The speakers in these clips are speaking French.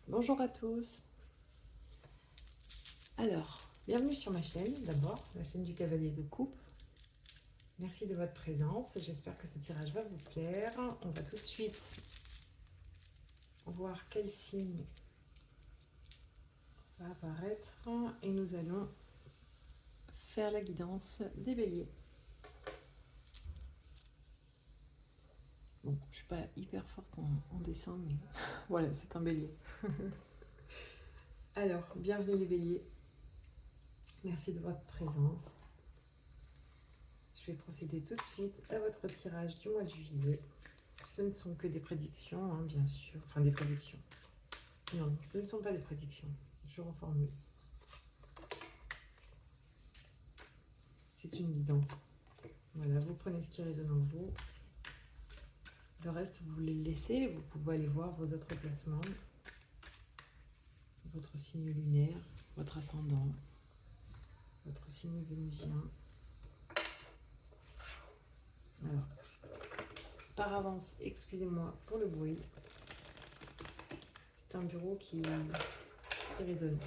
Bonjour à tous. Alors, bienvenue sur ma chaîne d'abord, la chaîne du Cavalier de Coupe. Merci de votre présence. J'espère que ce tirage va vous plaire. On va tout de suite voir quel signe va apparaître et nous allons faire la guidance des béliers. Bon, je suis pas hyper forte en dessin, mais voilà, c'est un bélier. Alors, bienvenue les béliers. Merci de votre présence. Je vais procéder tout de suite à votre tirage du mois de juillet. Ce ne sont que des prédictions, hein, bien sûr. Enfin, des prédictions. Non, ce ne sont pas des prédictions. Je reformule. C'est une guidance. Voilà, vous prenez ce qui résonne en vous. Le reste, vous voulez le laisser. Vous pouvez aller voir vos autres placements. Votre signe lunaire, votre ascendant, votre signe vénusien. Alors, par avance, excusez-moi pour le bruit. C'est un bureau qui résonne.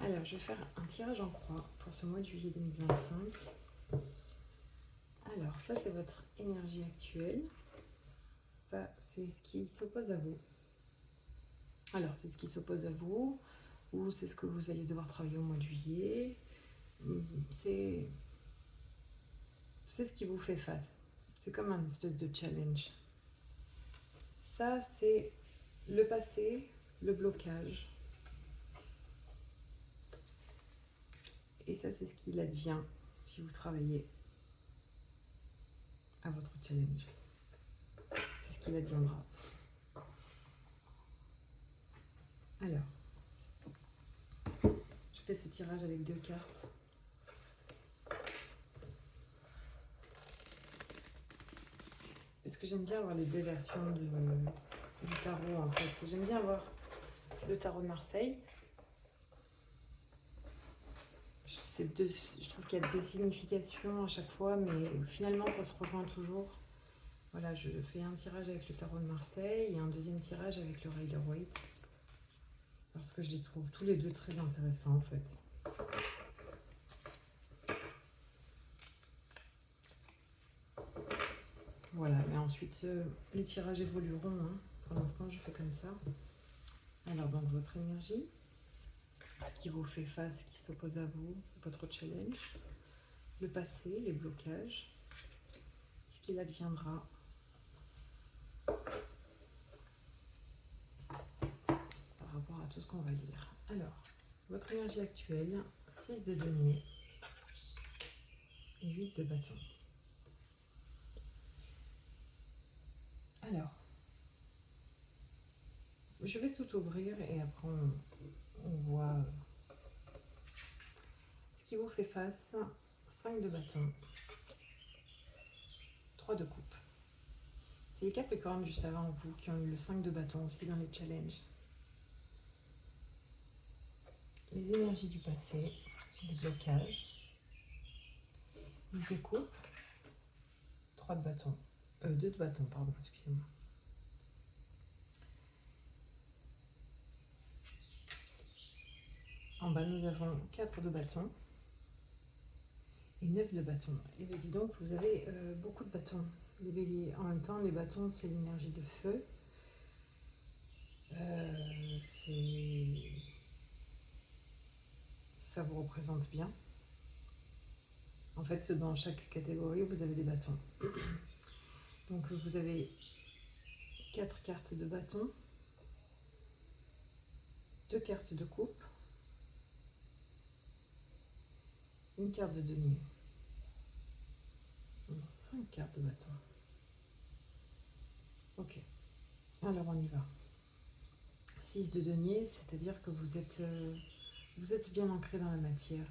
Alors, je vais faire un tirage en croix pour ce mois de juillet 2025. Alors, ça, c'est votre énergie actuelle. Ça, c'est ce qui s'oppose à vous. Alors, c'est ce qui s'oppose à vous, ou c'est ce que vous allez devoir travailler au mois de juillet. C'est ce qui vous fait face. C'est comme un espèce de challenge. Ça, c'est le passé, le blocage. Et ça, c'est ce qu'il advient si vous travaillez à votre challenge. C'est ce qu'il adviendra. Alors, je fais ce tirage avec 2 cartes. Parce que j'aime bien avoir les 2 versions du tarot, en fait. J'aime bien avoir le tarot de Marseille. Je trouve qu'il y a 2 significations à chaque fois, mais finalement, ça se rejoint toujours. Voilà, je fais un tirage avec le tarot de Marseille et un deuxième tirage avec le Rider-Waite. Parce que je les trouve tous les deux très intéressants, en fait. Voilà, mais ensuite, les tirages évolueront. Hein. Pour l'instant, je fais comme ça. Alors, donc, votre énergie, ce qui vous fait face, ce qui s'oppose à vous, votre challenge, le passé, les blocages, ce qu'il adviendra. Par rapport à tout ce qu'on va lire. Alors, votre énergie actuelle, 6 de denier et 8 de bâton. Alors, je vais tout ouvrir et après on voit ce qui vous fait face. 5 de bâton, 3 de coupe. C'est les Capricornes juste avant vous qui ont eu le 5 de bâton aussi dans les challenges. Les énergies du passé, les blocages, 10 de coupe, 3 de bâton, 2 de bâton, pardon, excusez-moi. En bas, nous avons 4 de bâton et 9 de bâton. Et dis donc, vous avez beaucoup de bâtons, les béliers. En même temps, les bâtons, c'est l'énergie de feu. Ça vous représente bien. En fait, dans chaque catégorie, vous avez des bâtons. Donc, vous avez 4 cartes de bâton, 2 cartes de coupe, une carte de denier. 5 cartes de bâton. Ok, alors on y va. 6 de denier, c'est-à-dire que vous êtes bien ancré dans la matière.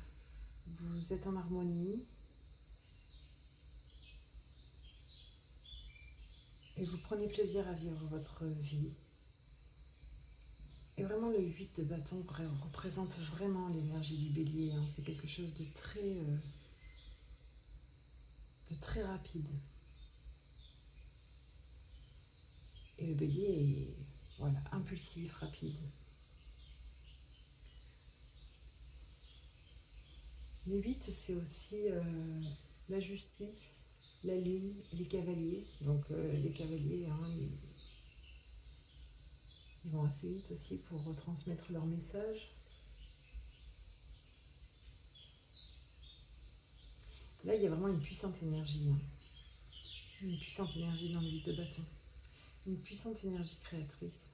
Vous êtes en harmonie. Et vous prenez plaisir à vivre votre vie. Et vraiment, le 8 de bâton représente vraiment l'énergie du bélier. Hein. C'est quelque chose de très de très rapide. Et le bélier est voilà, impulsif, rapide. Le 8, c'est aussi la justice, la lune, les cavaliers. Donc les cavaliers, hein, ils vont assez vite aussi pour retransmettre leur message. Là, il y a vraiment une puissante énergie. Hein. Une puissante énergie dans le 8 de bâton. Une puissante énergie créatrice.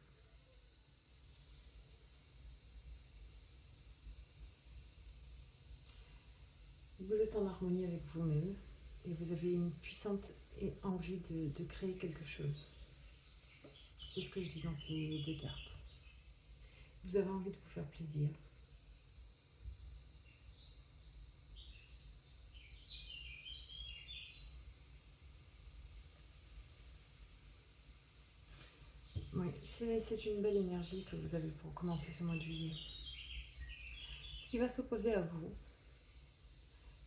Vous êtes en harmonie avec vous-même et vous avez une puissante envie de créer quelque chose. C'est ce que je dis dans ces deux cartes. Vous avez envie de vous faire plaisir. Oui, c'est une belle énergie que vous avez pour commencer ce mois de juillet. Ce qui va s'opposer à vous,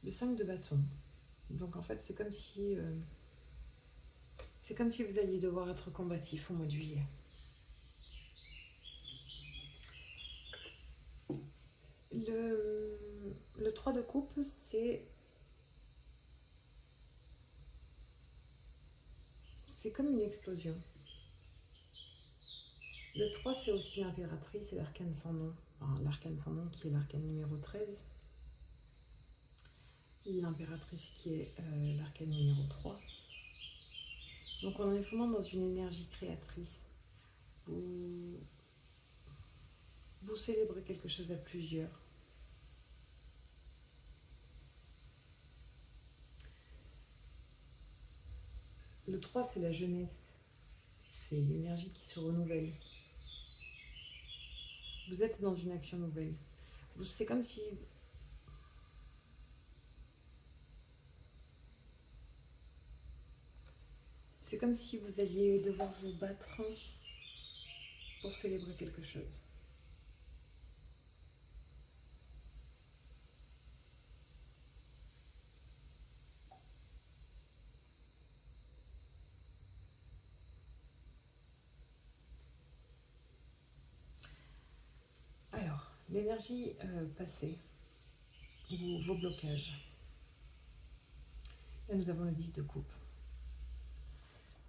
le 5 de bâton. Donc en fait, c'est comme si vous alliez devoir être combatif au mois de juillet. Le 3 de coupe, c'est comme une explosion. Le 3, c'est aussi l'impératrice et l'arcane sans nom. Enfin, l'arcane sans nom qui est l'arcane numéro 13. L'impératrice qui est l'arcane numéro 3. Donc on est vraiment dans une énergie créatrice. Vous célébrez quelque chose à plusieurs. Le 3, c'est la jeunesse. C'est l'énergie qui se renouvelle. Vous êtes dans une action nouvelle. C'est comme si... C'est comme si vous alliez devoir vous battre pour célébrer quelque chose. Alors, l'énergie passée, ou vos blocages. Là, nous avons le 10 de coupe.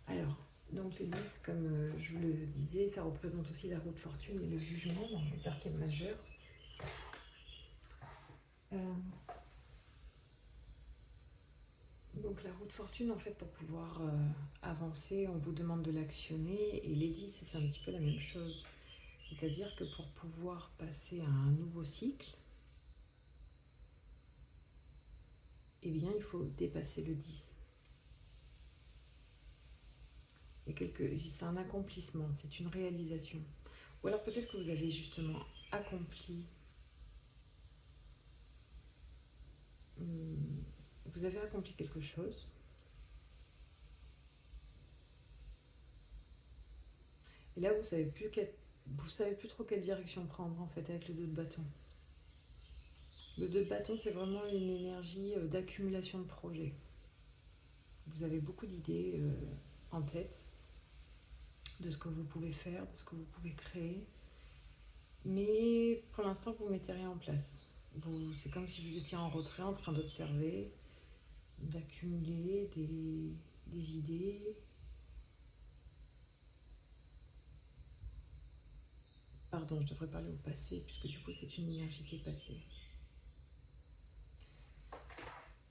Alors, donc le 10, comme je vous le disais, ça représente aussi la roue de fortune et le jugement dans les arcanes majeures. Donc la roue de fortune, en fait, pour pouvoir avancer, on vous demande de l'actionner. Et les 10, c'est un petit peu la même chose. C'est-à-dire que pour pouvoir passer à un nouveau cycle, eh bien, il faut dépasser le 10. C'est un accomplissement, c'est une réalisation. Ou alors peut-être que vous avez justement accompli, vous avez accompli quelque chose. Et là, vous savez plus trop quelle direction prendre en fait avec le 2 de bâton. Le 2 de bâton, c'est vraiment une énergie d'accumulation de projets. Vous avez beaucoup d'idées en tête de ce que vous pouvez faire, de ce que vous pouvez créer. Mais pour l'instant, vous ne mettez rien en place. C'est comme si vous étiez en retrait, en train d'observer, d'accumuler des idées. Pardon, je devrais parler au passé, puisque du coup, c'est une énergie qui est passée.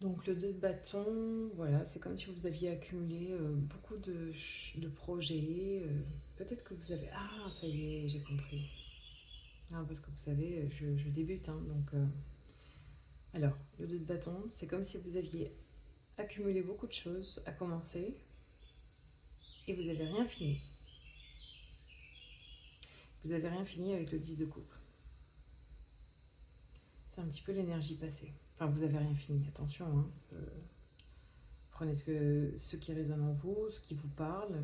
Donc le 2 de bâton, voilà, c'est comme si vous aviez accumulé beaucoup de projets. Peut-être que vous avez... Ah, ça y est, j'ai compris. Ah, parce que vous savez, je débute, hein, donc... Alors, le 2 de bâton, c'est comme si vous aviez accumulé beaucoup de choses à commencer et vous n'avez rien fini. Vous n'avez rien fini avec le 10 de coupe. C'est un petit peu l'énergie passée. Enfin, vous n'avez rien fini, attention. Hein. Prenez ce qui résonne en vous, ce qui vous parle.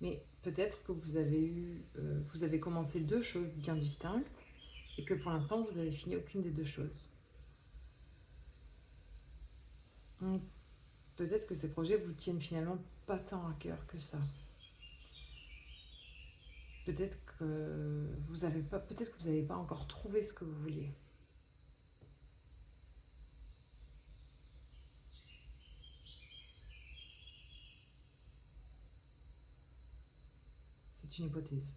Mais peut-être que vous avez commencé deux choses bien distinctes et que pour l'instant, vous n'avez fini aucune des deux choses. peut-être que ces projets vous tiennent finalement pas tant à cœur que ça. Peut-être que vous n'avez pas encore trouvé ce que vous vouliez. C'est une hypothèse.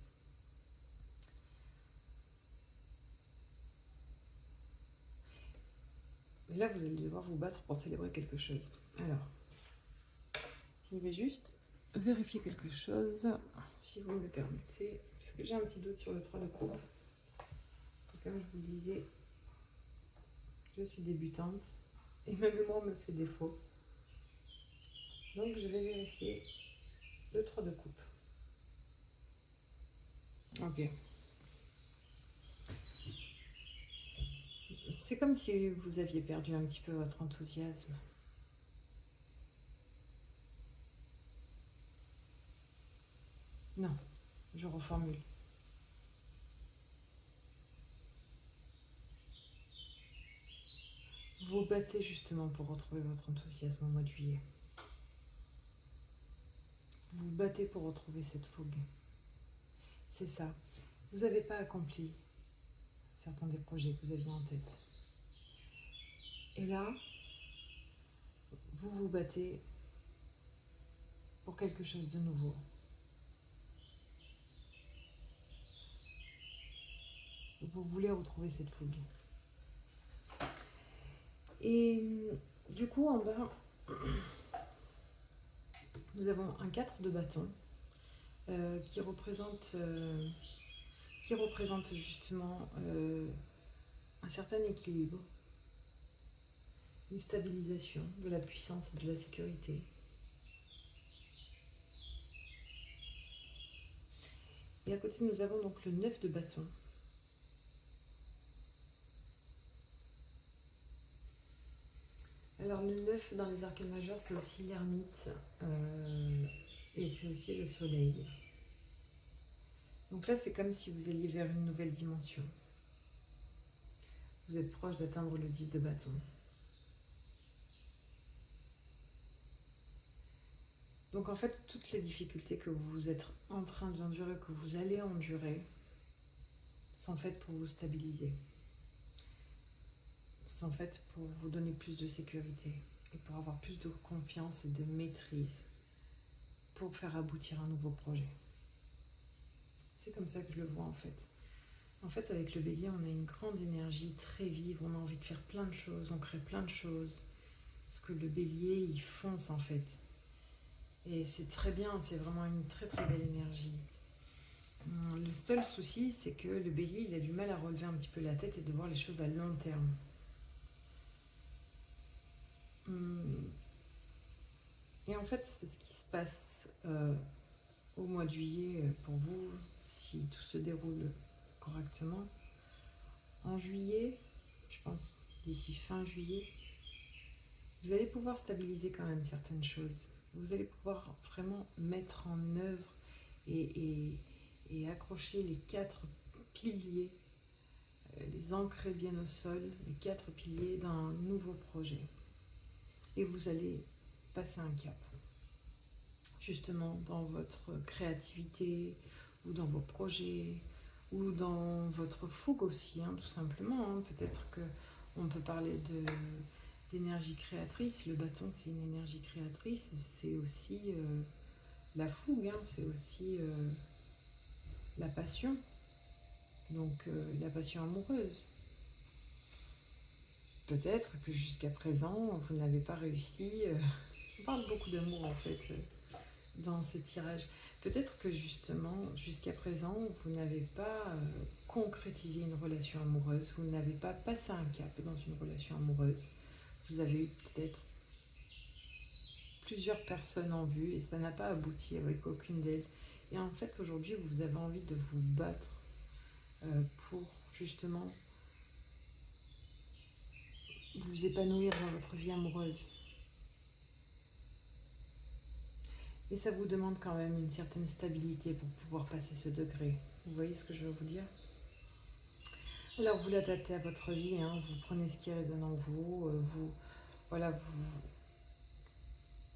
Et là, vous allez devoir vous battre pour célébrer quelque chose. Alors, je vais juste vérifier quelque chose, si vous me le permettez, parce que j'ai un petit doute sur le 3 de coupe. Comme je vous le disais, je suis débutante et ma mémoire me fait défaut. Donc je vais vérifier le 3 de coupe. Ok. C'est comme si vous aviez perdu un petit peu votre enthousiasme. Non, je reformule. Vous vous battez justement pour retrouver votre enthousiasme au mois de juillet. Vous vous battez pour retrouver cette fougue. C'est ça. Vous n'avez pas accompli certains des projets que vous aviez en tête. Et là, vous vous battez pour quelque chose de nouveau. Vous voulez retrouver cette fougue. Et du coup, en bas, nous avons un 4 de bâton qui représente justement un certain équilibre, une stabilisation, de la puissance et de la sécurité. Et à côté, nous avons donc le 9 de bâton. Alors le 9 dans les arcanes majeurs, c'est aussi l'ermite et c'est aussi le soleil. Donc là, c'est comme si vous alliez vers une nouvelle dimension. Vous êtes proche d'atteindre le 10 de bâton. Donc en fait, toutes les difficultés que vous êtes en train d'endurer, que vous allez endurer, sont faites pour vous stabiliser. Sont faites pour vous donner plus de sécurité et pour avoir plus de confiance et de maîtrise pour faire aboutir un nouveau projet. C'est comme ça que je le vois en fait. En fait, avec le bélier, on a une grande énergie très vive, on a envie de faire plein de choses, on crée plein de choses. Parce que le bélier, il fonce en fait. Et c'est très bien, c'est vraiment une très très belle énergie. Le seul souci, c'est que le bélier, il a du mal à relever un petit peu la tête et de voir les choses à long terme. Et en fait, c'est ce qui se passe au mois de juillet pour vous, si tout se déroule correctement. En juillet, je pense d'ici fin juillet, vous allez pouvoir stabiliser quand même certaines choses. Vous allez pouvoir vraiment mettre en œuvre et accrocher les 4 piliers, les ancrer bien au sol, les 4 piliers d'un nouveau projet. Et vous allez passer un cap, justement dans votre créativité ou dans vos projets ou dans votre fougue aussi, tout simplement. Peut-être qu'on peut parler d'énergie créatrice. Le bâton, c'est une énergie créatrice. C'est aussi la fougue, c'est aussi la passion. Donc la passion amoureuse. Peut-être que jusqu'à présent, vous n'avez pas réussi. On parle beaucoup d'amour en fait dans ces tirages. Peut-être que justement, jusqu'à présent, vous n'avez pas concrétisé une relation amoureuse. Vous n'avez pas passé un cap dans une relation amoureuse. Vous avez eu peut-être plusieurs personnes en vue et ça n'a pas abouti avec aucune d'elles. Et en fait, aujourd'hui, vous avez envie de vous battre pour justement vous épanouir dans votre vie amoureuse. Et ça vous demande quand même une certaine stabilité pour pouvoir passer ce degré. Vous voyez ce que je veux vous dire ? Alors vous l'adaptez à votre vie, vous prenez ce qui résonne en vous,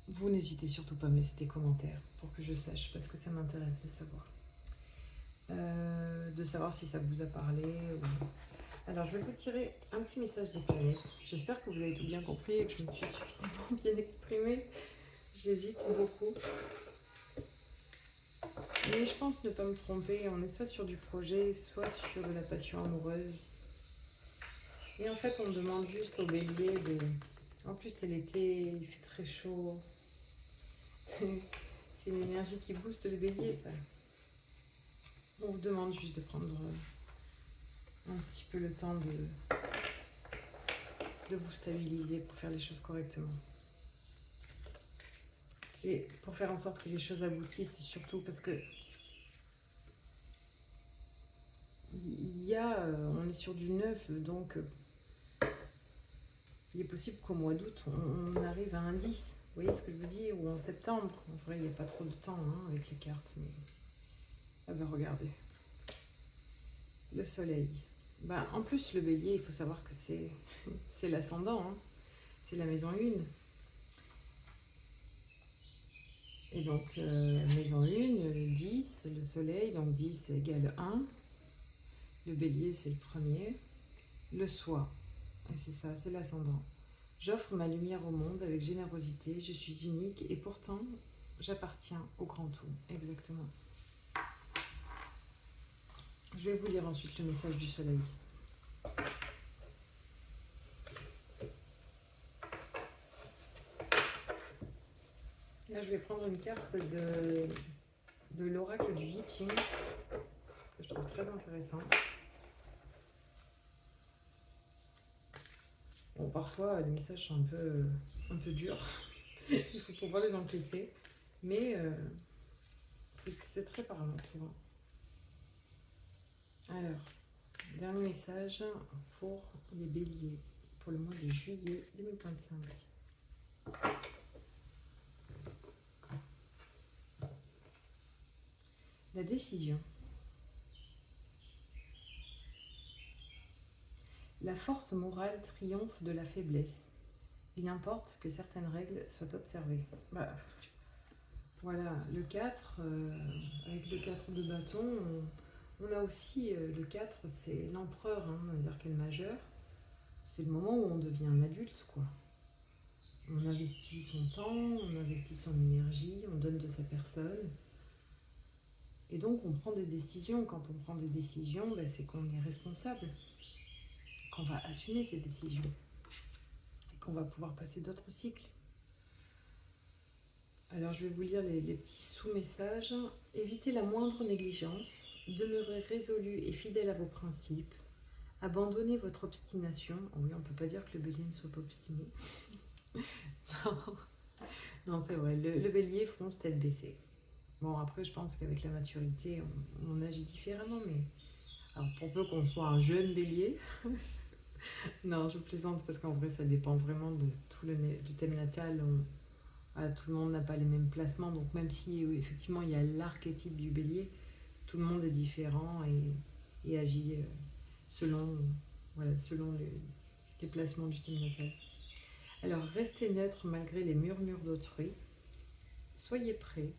vous n'hésitez surtout pas à me laisser des commentaires pour que je sache, parce que ça m'intéresse de savoir. De savoir si ça vous a parlé. Alors, je vais vous tirer un petit message des planètes. J'espère que vous avez tout bien compris et que je me suis suffisamment bien exprimée. J'hésite beaucoup. Mais je pense ne pas me tromper. On est soit sur du projet, soit sur de la passion amoureuse. Et en fait, on me demande juste au bélier de... En plus, c'est l'été, il fait très chaud. C'est une énergie qui booste le bélier, ça. On vous demande juste de prendre un petit peu le temps de vous stabiliser pour faire les choses correctement. Et pour faire en sorte que les choses aboutissent, surtout parce que on est sur du neuf, donc il est possible qu'au mois d'août, on arrive à un 10. Vous voyez ce que je veux dire? Ou en septembre. En vrai, il n'y a pas trop de temps avec les cartes. Mais... Ah ben regardez. Le soleil. Ben, en plus, le bélier, il faut savoir que c'est l'ascendant. C'est la maison 1. Et donc, maison 1, 10, le soleil, donc 10 égale 1. Le bélier, c'est le premier. Le soi, et c'est ça, c'est l'ascendant. J'offre ma lumière au monde avec générosité, je suis unique et pourtant, j'appartiens au grand tout. Exactement. Je vais vous lire ensuite le message du soleil. Là, je vais prendre une carte de l'oracle du I Ching, que je trouve très intéressant. Bon, parfois, les messages sont un peu durs. Il faut pouvoir les encaisser. Mais c'est très parlant, souvent. Alors, dernier message pour les béliers, pour le mois de juillet 2025. La décision. La force morale triomphe de la faiblesse. Il importe que certaines règles soient observées. Voilà, le 4, avec le 4 de bâton, on a aussi le 4, c'est l'empereur, dans les arcanes majeures. C'est le moment où on devient un adulte, quoi. On investit son temps, on investit son énergie, on donne de sa personne. Et donc on prend des décisions. Quand on prend des décisions, c'est qu'on est responsable, qu'on va assumer ces décisions et qu'on va pouvoir passer d'autres cycles. Alors je vais vous lire les petits sous-messages. Évitez la moindre négligence, demeurez résolu et fidèle à vos principes, abandonnez votre obstination. Oh oui, on ne peut pas dire que le bélier ne soit pas obstiné. Non, c'est vrai, le bélier fonce tête baissée. Bon, après, je pense qu'avec la maturité, on agit différemment, mais... Alors, pour peu qu'on soit un jeune bélier... Non, je plaisante, parce qu'en vrai, ça dépend vraiment de tout le thème natal. Tout le monde n'a pas les mêmes placements, donc même si, effectivement, il y a l'archétype du bélier, tout le monde est différent et agit selon les placements du thème natal. Alors, restez neutre malgré les murmures d'autrui. Soyez prêts.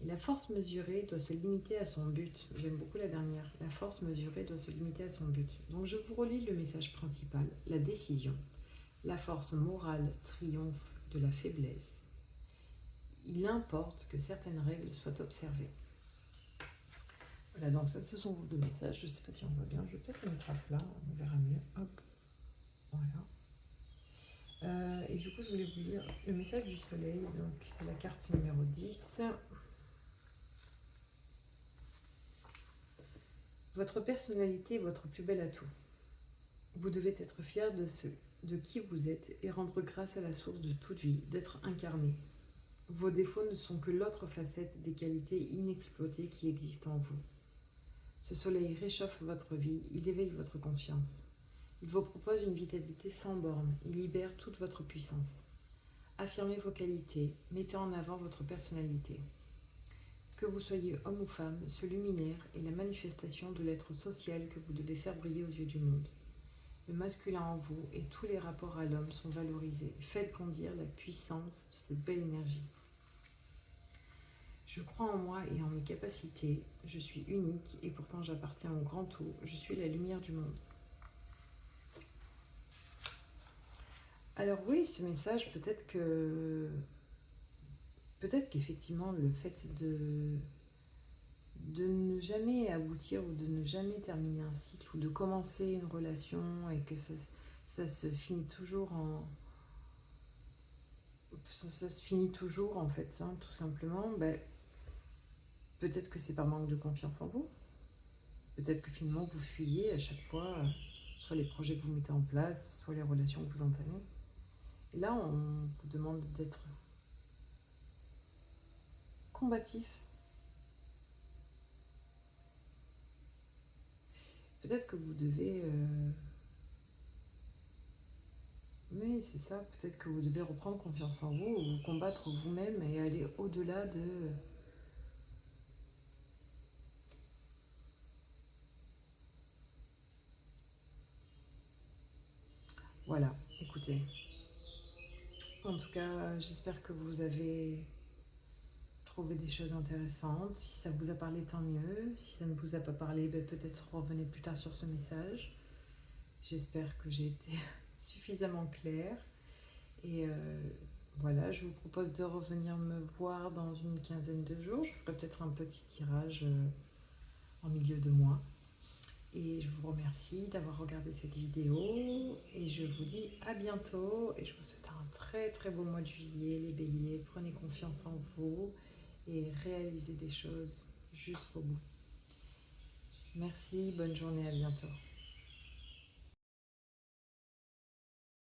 La force mesurée doit se limiter à son but. J'aime beaucoup la dernière. La force mesurée doit se limiter à son but. Donc je vous relis le message principal. La décision. La force morale triomphe de la faiblesse. Il importe que certaines règles soient observées. Voilà, donc ça, ce sont vos deux messages. Je ne sais pas si on voit bien. Je vais peut-être les mettre à plat. On verra mieux. Hop. Voilà. Et du coup, je voulais vous lire le message du soleil. Donc c'est la carte numéro 10. Votre personnalité est votre plus bel atout. Vous devez être fier de qui vous êtes et rendre grâce à la source de toute vie, d'être incarné. Vos défauts ne sont que l'autre facette des qualités inexploitées qui existent en vous. Ce soleil réchauffe votre vie, il éveille votre conscience. Il vous propose une vitalité sans bornes, il libère toute votre puissance. Affirmez vos qualités, mettez en avant votre personnalité. Que vous soyez homme ou femme, ce luminaire est la manifestation de l'être social que vous devez faire briller aux yeux du monde. Le masculin en vous et tous les rapports à l'homme sont valorisés. Faites grandir la puissance de cette belle énergie. Je crois en moi et en mes capacités. Je suis unique et pourtant j'appartiens au grand tout. Je suis la lumière du monde. Alors oui, ce message, peut-être qu'effectivement le fait de ne jamais aboutir ou de ne jamais terminer un cycle ou de commencer une relation et que ça se finit toujours ça se finit toujours en fait, hein, tout simplement, peut-être que c'est par manque de confiance en vous. Peut-être que finalement vous fuyez à chaque fois, soit les projets que vous mettez en place, soit les relations que vous entamez. Et là, on vous demande d'être combatif. Peut-être que vous devez... Oui, c'est ça. Peut-être que vous devez reprendre confiance en vous, ou vous combattre vous-même et aller au-delà de... Voilà, écoutez. En tout cas, j'espère que vous avez trouvé des choses intéressantes. Si ça vous a parlé, tant mieux. Si ça ne vous a pas parlé, peut-être revenez plus tard sur ce message. J'espère que j'ai été suffisamment claire. Et voilà, je vous propose de revenir me voir dans une quinzaine de jours. Je ferai peut-être un petit tirage en milieu de mois. Et je vous remercie d'avoir regardé cette vidéo. Et je vous dis à bientôt. Et je vous souhaite un très très beau mois de juillet, les béliers. Prenez confiance en vous et réalisez des choses jusqu'au bout. Merci, bonne journée, à bientôt.